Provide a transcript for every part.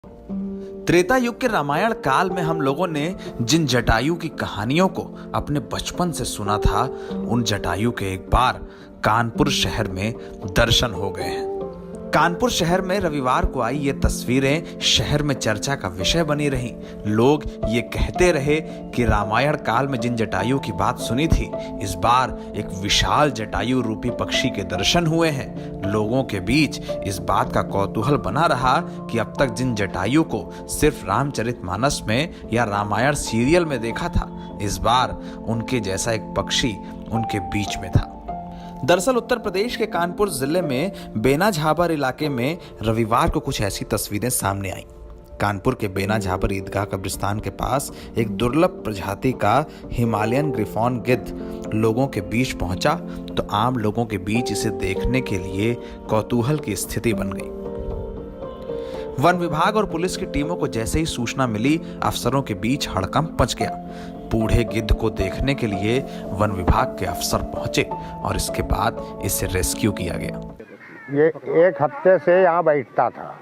त्रेता युग के रामायण काल में हम लोगों ने जिन जटायु की कहानियों को अपने बचपन से सुना था, उन जटायु के एक बार कानपुर शहर में दर्शन हो गए हैं। कानपुर शहर में रविवार को आई ये तस्वीरें शहर में चर्चा का विषय बनी रहीं। लोग ये कहते रहे कि रामायण काल में जिन जटायु की बात सुनी थी, इस बार एक विशाल जटायु रूपी पक्षी के दर्शन हुए हैं। लोगों के बीच इस बात का कौतूहल बना रहा कि अब तक जिन जटायु को सिर्फ रामचरितमानस में या रामायण सीरियल में देखा था, इस बार उनके जैसा एक पक्षी उनके बीच में था। दरअसल उत्तर प्रदेश के कानपुर जिले में बेना झाबर इलाके में रविवार को कुछ ऐसी तस्वीरें सामने आईं। कानपुर के बेना झाबर ईदगाह कब्रिस्तान के पास एक दुर्लभ प्रजाति का हिमालयन ग्रिफॉन गिद्ध लोगों के बीच पहुंचा तो आम लोगों के बीच इसे देखने के लिए कौतूहल की स्थिति बन गई। वन विभाग और पुलिस की टीमों को जैसे ही सूचना मिली, अफसरों के बीच हड़कंप मच गया। बूढ़े गिद्ध को देखने के लिए वन विभाग के अफसर पहुंचे और इसके बाद इसे रेस्क्यू किया गया। ये एक हफ्ते से यहाँ बैठता था,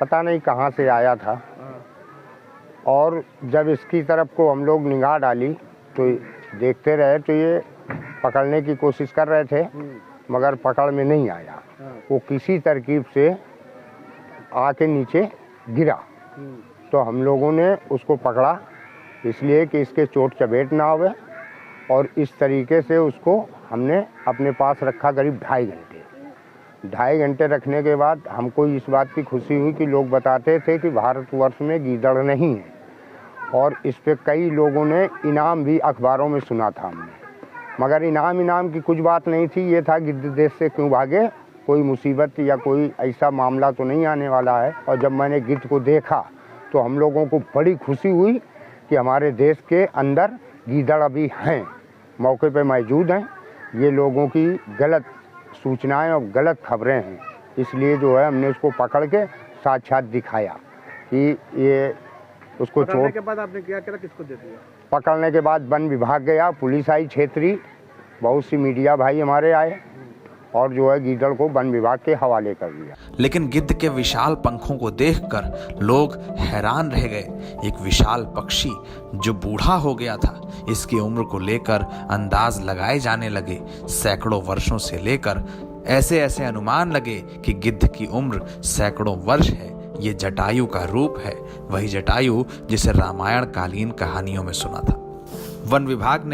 पता नहीं कहाँ से आया था। और जब इसकी तरफ को हम लोग निगाह डाली तो देखते रहे, तो ये पकड़ने की कोशिश कर रहे थे, मगर पकड़ में नहीं आया। वो किसी तरकीब से आके नीचे गिरा, तो हम लोगों ने उसको पकड़ा, इसलिए कि इसके चोट चपेट ना आवे। और इस तरीके से उसको हमने अपने पास रखा करीब 2.5 घंटे रखने के बाद हमको इस बात की खुशी हुई कि लोग बताते थे कि भारतवर्ष में गीदड़ नहीं है। और इस पे कई लोगों ने इनाम भी अखबारों में सुना था हमने, मगर इनाम की कुछ बात नहीं थी। ये था गिद्ध देश से क्यों भागे, कोई मुसीबत या कोई ऐसा मामला तो नहीं आने वाला है। और जब मैंने गिद्ध को देखा तो हम लोगों को बड़ी खुशी हुई कि हमारे देश के अंदर गीदड़ अभी हैं, मौके पे मौजूद हैं। ये लोगों की गलत सूचनाएं और गलत खबरें हैं, इसलिए जो है हमने उसको पकड़ के साक्षात दिखाया कि ये उसको पकड़ने के बाद आपने क्या किया, किसको दे दिया? पकड़ने के बाद वन विभाग गया, पुलिस आई क्षेत्रीय, बहुत सी मीडिया भाई हमारे आए और जो है गीदड़ को वन विभाग के हवाले कर दिया। लेकिन गिद्ध के विशाल पंखों को देखकर लोग हैरान रह गए। एक विशाल पक्षी जो बूढ़ा हो गया था, इसकी उम्र को लेकर अंदाज लगाए जाने लगे। सैकड़ों वर्षों से लेकर ऐसे अनुमान लगे कि गिद्ध की उम्र सैकड़ों वर्ष है। ये जटायु का रूप है, वही जटायु जिसे रामायण कालीन कहानियों में सुना था। वन विभाग ने